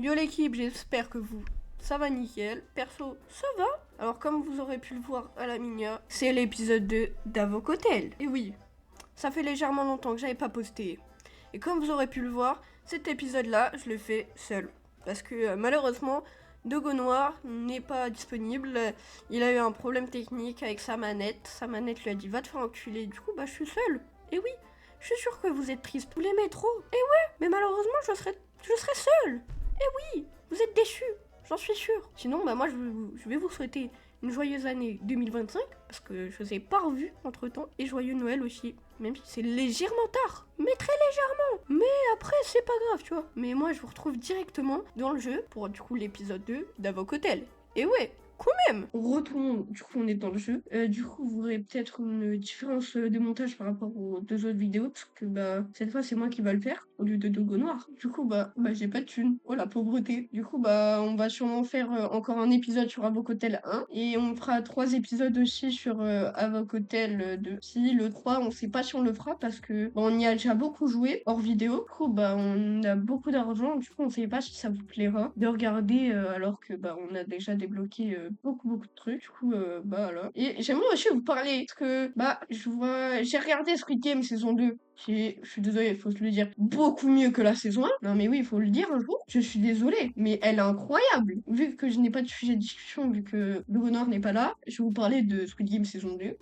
Yo l'équipe, j'espère que ça va nickel. Perso, ça va. Alors comme vous aurez pu le voir à la minia, c'est l'épisode 2 d'Avoc Hotel. Et oui, ça fait légèrement longtemps que j'avais pas posté. Et comme vous aurez pu le voir, cet épisode-là, je le fais seul. Parce que malheureusement, Dogo Noir n'est pas disponible. Il a eu un problème technique avec sa manette. Sa manette lui a dit va te faire enculer. Du coup, je suis seul. Et oui, je suis sûr que vous êtes tristes. Vous l'aimez trop. Et ouais, mais malheureusement, je serai seul. Et oui, vous êtes déçus. J'en suis sûre. Sinon, moi, je vais vous souhaiter une joyeuse année 2025, parce que je vous ai pas revu entre temps, et joyeux Noël aussi, même si c'est légèrement tard, mais très légèrement. Mais après, c'est pas grave, tu vois. Mais moi, je vous retrouve directement dans le jeu pour du coup l'épisode 2 d'Avoc Hotel. Et ouais, quand même. Retournons, du coup on est dans le jeu. Du coup vous aurez peut-être une différence de montage par rapport aux deux autres vidéos, parce que cette fois c'est moi qui va le faire au lieu de Dogo Noir. Du coup j'ai pas de thune. Oh la pauvreté. Du coup on va sûrement faire encore un épisode sur Avoc Hotel 1 et on fera 3 épisodes aussi sur Avoc Hotel 2. Si le 3 on sait pas si on le fera parce que on y a déjà beaucoup joué hors vidéo. Du coup on a beaucoup d'argent, du coup on sait pas si ça vous plaira de regarder alors que on a déjà débloqué beaucoup de trucs. Du coup voilà. Et j'aimerais aussi vous parler parce que j'ai regardé Squid Game saison 2 qui est, je suis désolée, il faut se le dire, beaucoup mieux que la saison 1. Non mais oui, il faut le dire un jour. Je suis désolée, mais elle est incroyable. Vu que je n'ai pas de sujet de discussion, vu que le bonheur n'est pas là, je vais vous parler de Squid Game saison 2.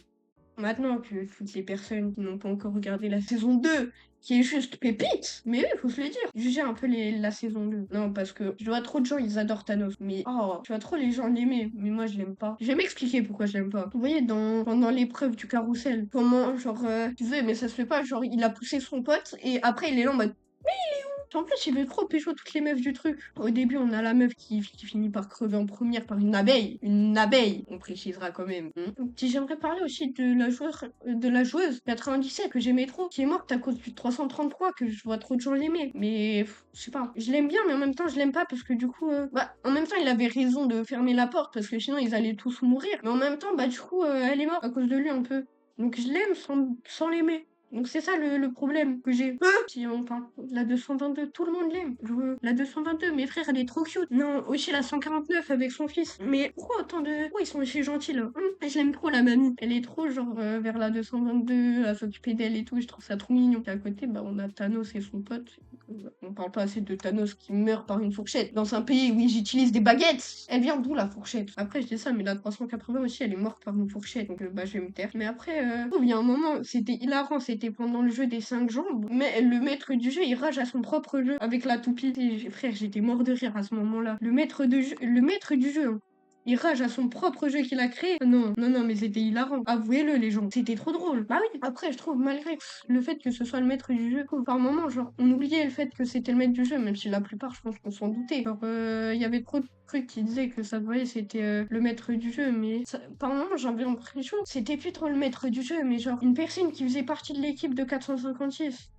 Maintenant que toutes les personnes qui n'ont pas encore regardé la saison 2, qui est juste pépite, mais oui, faut se le dire, jugez un peu la saison 2. Non, parce que je vois trop de gens, ils adorent Thanos, mais je vois trop les gens l'aimer, mais moi je l'aime pas. Je vais m'expliquer pourquoi je l'aime pas. Vous voyez, pendant l'épreuve du carrousel, comment, tu sais, mais ça se fait pas, genre, il a poussé son pote, et après il est là en mode, en plus, il veut trop pécho toutes les meufs du truc. Au début, on a la meuf qui finit par crever en première par une abeille. Une abeille, on précisera quand même. J'aimerais parler aussi de la joueuse 97 que j'aimais trop, qui est morte à cause du 333, que je vois trop de gens l'aimer. Mais, je sais pas. Je l'aime bien, mais en même temps, je l'aime pas parce que du coup, en même temps, il avait raison de fermer la porte parce que sinon, ils allaient tous mourir. Mais en même temps, du coup, elle est morte à cause de lui un peu. Donc, je l'aime sans l'aimer. Donc c'est ça le problème que j'ai. Si on parle de la 222, tout le monde l'aime. Je veux la 222, mes frères, elle est trop cute. Non, aussi la 149 avec son fils. Mais pourquoi autant de... Pourquoi ils sont aussi gentils là Je l'aime trop la mamie. Elle est trop genre vers la 222, à s'occuper d'elle et tout. Je trouve ça trop mignon. Et à côté, on a Thanos et son pote. On parle pas assez de Thanos qui meurt par une fourchette. Dans un pays où j'utilise des baguettes. Elle vient d'où la fourchette? Après je dis ça, mais la 380 aussi, elle est morte par une fourchette. Donc je vais me taire. Mais après, il y a un moment, c'était hilarant, c'était pendant le jeu des 5 jambes. Mais le maître du jeu, il rage à son propre jeu avec la toupie. Et, frère, j'étais mort de rire à ce moment-là. Le maître du jeu, hein. Il rage à son propre jeu qu'il a créé. Non, mais c'était hilarant. Avouez-le, les gens. C'était trop drôle. Bah oui. Après, je trouve, malgré le fait que ce soit le maître du jeu, par moment, genre, on oubliait le fait que c'était le maître du jeu, même si la plupart, je pense qu'on s'en doutait. Genre, il y avait trop de trucs qui disaient que ça, voyait, c'était le maître du jeu, mais par moment, j'avais l'impression que c'était plus trop le maître du jeu, mais genre, une personne qui faisait partie de l'équipe de 456.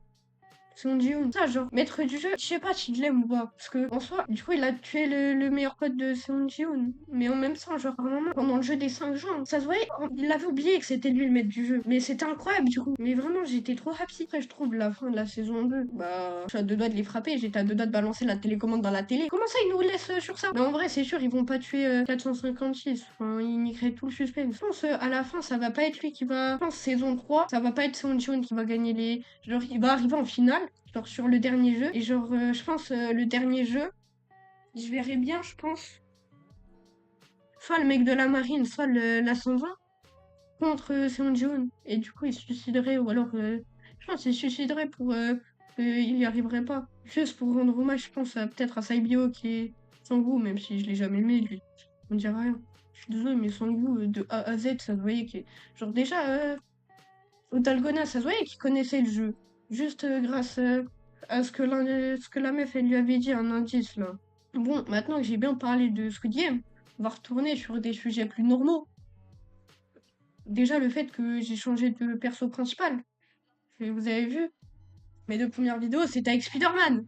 Son Ji-hoon. Ça, genre, maître du jeu, je sais pas si je l'aime ou pas. Parce que, en soi, du coup, il a tué le meilleur pote de Seon Ji-hoon. Mais en même temps, genre, vraiment, pendant le jeu des 5 jambes, ça se voyait, il avait oublié que c'était lui le maître du jeu. Mais c'était incroyable, du coup. Mais vraiment, j'étais trop happy. Après, je trouve la fin de la saison 2, je suis à 2 doigts de les frapper. J'étais à 2 doigts de balancer la télécommande dans la télé. Comment ça, ils nous laissent sur ça? Mais en vrai, c'est sûr, ils vont pas tuer 456. Enfin, ils niqueraient tout le suspense. Je pense, à la fin, ça va pas être lui qui va. Je pense, saison 3, ça va pas être Seon Ji-hoon qui va gagner les. Genre, il va arriver en finale. Genre sur le dernier jeu. Et genre, je pense, le dernier jeu, je verrais bien, je pense, soit le mec de la marine, soit la 120 contre Seon Ji-hoon. Et du coup, il se suiciderait, ou alors, je pense qu'il se suiciderait pour qu'il y arriverait pas. Juste pour rendre hommage, je pense, peut-être à Saibyo qui est Sang-woo, même si je l'ai jamais aimé, lui. On dirait rien. Je suis désolée, mais Sang-woo, de A à Z, ça se voyait qu'il... Genre déjà, au Dalgona, ça se voyait qu'il connaissait le jeu. Juste grâce à ce que la meuf, elle lui avait dit, un indice, là. Bon, maintenant que j'ai bien parlé de Squid Game, on va retourner sur des sujets plus normaux. Déjà, le fait que j'ai changé de perso principal. Vous avez vu, mes 2 premières vidéos, c'était avec Spider-Man.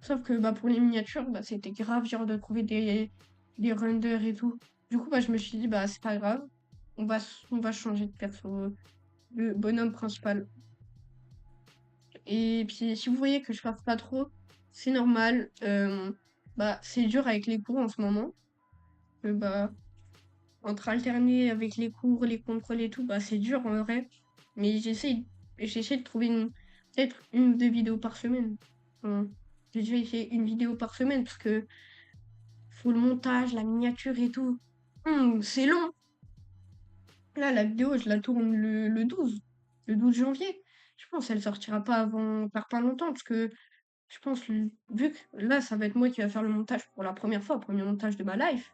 Sauf que pour les miniatures, c'était grave dur de trouver des renders et tout. Du coup, je me suis dit, c'est pas grave. On va changer de perso, de bonhomme principal. Et puis, si vous voyez que je parle pas trop, c'est normal. Bah, c'est dur avec les cours en ce moment. Bah, entre alterner avec les cours, les contrôles et tout, bah, c'est dur en vrai. Mais j'essaie de trouver peut-être une ou deux vidéos par semaine. Enfin, j'ai déjà essayé une vidéo par semaine parce que faut le montage, la miniature et tout. C'est long. Là, la vidéo, je la tourne le 12 janvier. Je pense qu'elle sortira pas avant pas longtemps parce que je pense, vu que là, ça va être moi qui va faire le montage pour la première fois, le premier montage de ma life,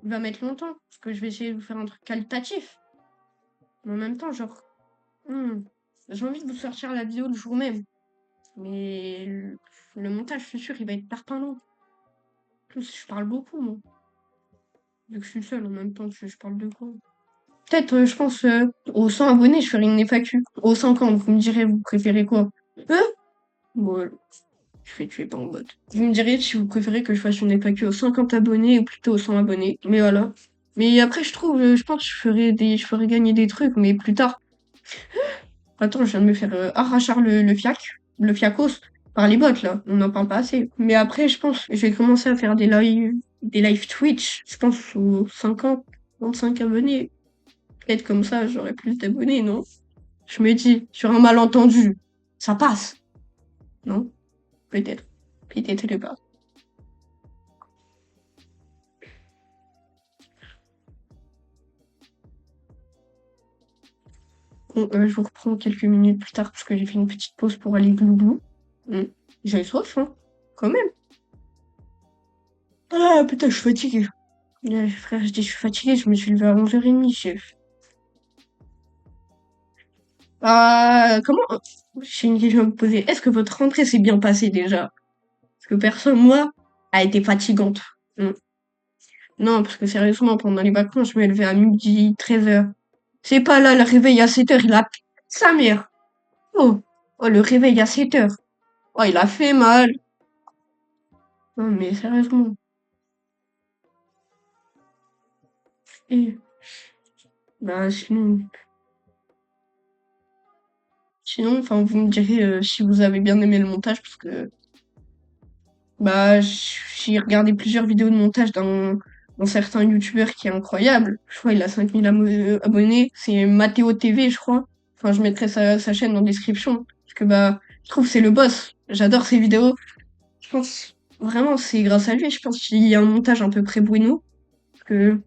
il va mettre longtemps parce que je vais essayer de vous faire un truc qualitatif. Mais en même temps, genre, hmm, j'ai envie de vous sortir la vidéo le jour même. Mais le montage, je suis sûr, il va être tarpin long. En plus, je parle beaucoup, moi. Vu que je suis seule en même temps, je parle de quoi? Peut-être, je pense, aux 100 abonnés, je ferai une FAQ. Aux 50, vous me direz, vous préférez quoi? Hein? Bon, je fais tuer par en bot. Vous me direz si vous préférez que je fasse une FAQ aux 50 abonnés ou plutôt aux 100 abonnés. Mais voilà. Mais après, je trouve, je pense que je ferai gagner des trucs, mais plus tard. Attends, je viens de me faire arracher le fiacos, par les bots, là. On n'en parle pas assez. Mais après, je pense que je vais commencer à faire des live Twitch. Je pense aux 50, 25 abonnés. Peut-être comme ça, j'aurai plus d'abonnés, non? Je me dis, sur un malentendu, ça passe, non? Peut-être. Peut-être pas. Bon, je vous reprends quelques minutes plus tard parce que j'ai fait une petite pause pour aller glouglou. Hmm. J'avais soif, hein, quand même. Ah, putain, je suis fatigué. Frère, je dis, je suis fatigué, je me suis levé à 11h30, chef. Ah, comment... J'ai une question à vous poser. Est-ce que votre rentrée s'est bien passée déjà? Parce que personne, moi, a été fatigante. Hmm. Non, parce que sérieusement, pendant les vacances, je me levais à midi, 13h. C'est pas là, le réveil à 7h, il a... Sa mère. Oh, oh, le réveil à 7h. Oh, il a fait mal. Non, mais sérieusement. Et, bah, sinon, enfin, vous me direz si vous avez bien aimé le montage, parce que, bah, j'ai regardé plusieurs vidéos de montage d'un certain youtubeur qui est incroyable. Je crois il a 5000 abonnés. C'est Matteo TV, je crois. Enfin, je mettrai sa chaîne en description. Parce que, bah, je trouve que c'est le boss. J'adore ses vidéos. Je pense, vraiment, c'est grâce à lui. Je pense qu'il y a un montage un peu près bueno. Parce que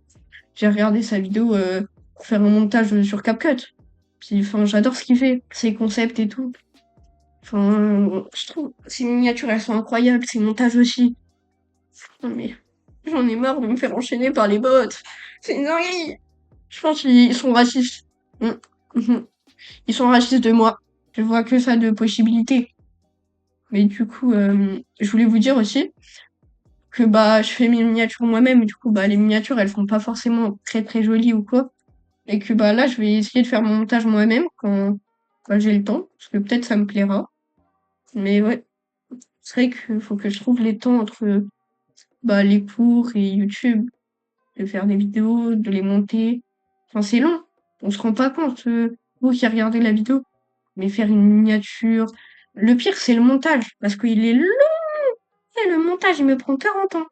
j'ai regardé sa vidéo pour faire un montage sur CapCut. Puis, enfin, j'adore ce qu'il fait, ses concepts et tout. Enfin, je trouve ses miniatures, elles sont incroyables, ses montages aussi. Non mais, j'en ai marre de me faire enchaîner par les bots. C'est une dinguerie. Je pense qu'ils sont racistes. Mm. Mhm. Ils sont racistes de moi. Je vois que ça de possibilités. Mais du coup, je voulais vous dire aussi que bah je fais mes miniatures moi-même. Et du coup, bah les miniatures, elles sont pas forcément très très jolies ou quoi. Et que bah là, je vais essayer de faire mon montage moi-même quand j'ai le temps. Parce que peut-être ça me plaira. Mais ouais, c'est vrai qu'il faut que je trouve les temps entre bah, les cours et YouTube, de faire des vidéos, de les monter. Enfin, c'est long. On se rend pas compte, vous qui regardez la vidéo. Mais faire une miniature. Le pire, c'est le montage. Parce qu'il est long. Et le montage, il me prend 40 ans.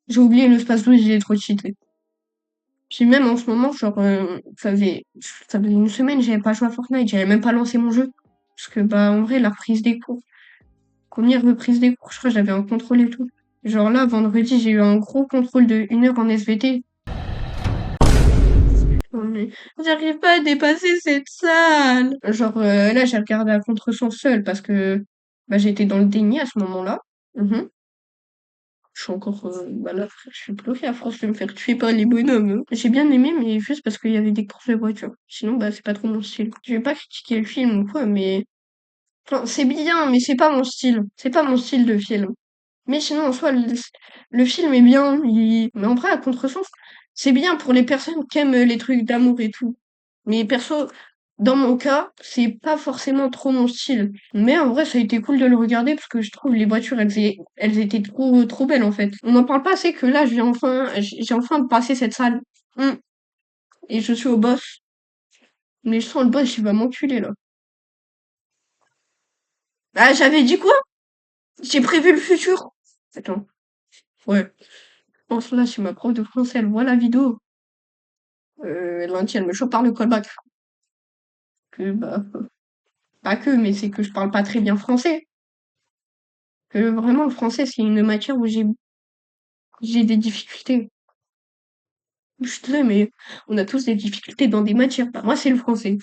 J'ai oublié le space 12, j'ai trop cheaté. Puis même en ce moment, genre, ça faisait une semaine, j'avais pas joué à Fortnite, j'avais même pas lancé mon jeu. Parce que, bah, en vrai, la reprise des cours. Première reprise des cours, je crois que j'avais un contrôle et tout. Genre là, vendredi, j'ai eu un gros contrôle de 1 heure en SVT. Oh, mais j'arrive pas à dépasser cette salle. Genre là, j'ai regardé à contre-sens seul parce que bah, j'étais dans le déni à ce moment-là. Mhm. Je suis encore bah là, frère, je suis bloquée à force de me faire tuer par les bonhommes, hein. J'ai bien aimé, mais juste parce qu'il y avait des courses de voiture. Sinon, bah c'est pas trop mon style. Je vais pas critiquer le film ou quoi, mais enfin, c'est bien, mais c'est pas mon style. C'est pas mon style de film. Mais sinon, en soi, le film est bien. Mais en vrai, à contresens, c'est bien pour les personnes qui aiment les trucs d'amour et tout. Mais perso, dans mon cas, c'est pas forcément trop mon style. Mais en vrai, ça a été cool de le regarder parce que je trouve les voitures, elles étaient trop belles en fait. On n'en parle pas assez que là, j'ai enfin passé cette salle. Hum. Et je suis au boss. Mais je sens le boss, il va m'enculer là. Ah, j'avais dit quoi? J'ai prévu le futur. Attends. Ouais. En cela, c'est ma prof de français, elle voit la vidéo. Lundi, elle me chope par le callback. Que, bah, pas que, mais c'est que je parle pas très bien français. Que vraiment, le français, c'est une matière où j'ai des difficultés. Je suis désolée, mais on a tous des difficultés dans des matières. Bah, moi, c'est le français.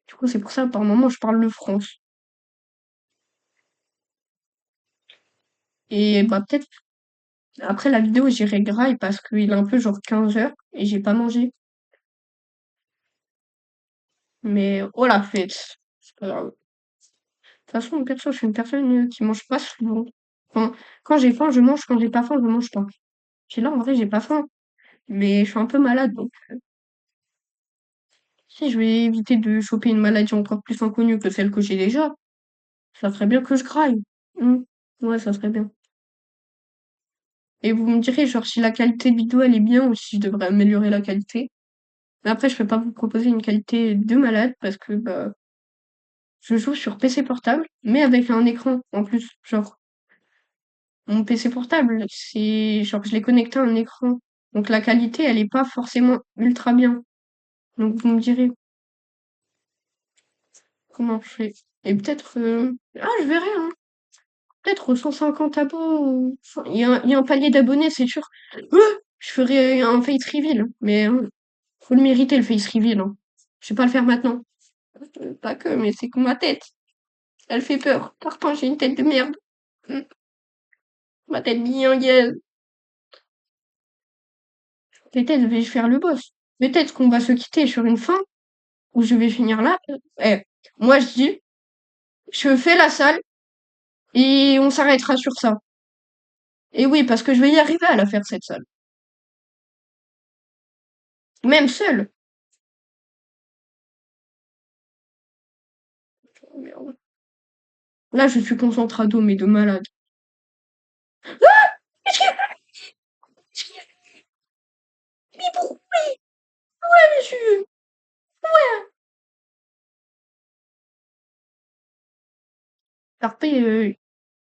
Du coup, c'est pour ça, par moment, je parle le France. Et bah, peut-être, après la vidéo, j'irai graille parce qu'il est un peu genre 15 heures et j'ai pas mangé. Mais, oh la fête. C'est pas grave. De toute façon, perso, je suis une personne qui mange pas souvent. Enfin, quand j'ai faim, je mange. Quand j'ai pas faim, je mange pas. Puis là, en vrai, j'ai pas faim. Mais je suis un peu malade, donc si je vais éviter de choper une maladie encore plus inconnue que celle que j'ai déjà, ça serait bien que je graille. Hmm. Ouais, ça serait bien. Et vous me direz, genre, si la qualité de vidéo, elle est bien ou si je devrais améliorer la qualité. Mais après, je peux pas vous proposer une qualité de malade parce que, bah, je joue sur PC portable, mais avec un écran en plus. Genre, mon PC portable, c'est, genre, je l'ai connecté à un écran. Donc la qualité, elle est pas forcément ultra bien. Donc vous me direz comment je fais. Et peut-être, ah, je verrai, hein. Peut-être 150 abos. Enfin, il y a un palier d'abonnés, c'est sûr. Je ferai un face reveal, mais faut le mériter le face reveal. Hein. Je vais pas le faire maintenant. Pas que, mais c'est que ma tête. Elle fait peur. Parfois, j'ai une tête de merde. Hmm. Ma tête bien gaze. Peut-être vais-je faire le boss. Peut-être qu'on va se quitter sur une fin où je vais finir là. Eh, moi je dis, je fais la salle et on s'arrêtera sur ça. Et oui, parce que je vais y arriver à la faire cette salle. Même seule. Oh, merde. Là, je suis concentrado, mais de malade. Qu'est-ce qu'il y a? Qu'est-ce qu'il y a? Mais pourquoi, monsieur? Carpe,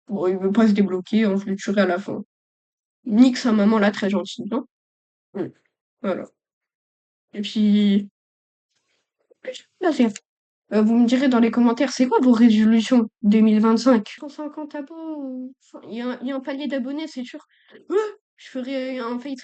bon, il veut pas se débloquer, hein, je le tuerai à la fin. Nique sa maman là, très gentille, hein. Mm. Voilà. Et puis, là, c'est vous me direz dans les commentaires, c'est quoi vos résolutions 2025? 150 abos, enfin, il y a un palier d'abonnés, c'est sûr. Je ferai un face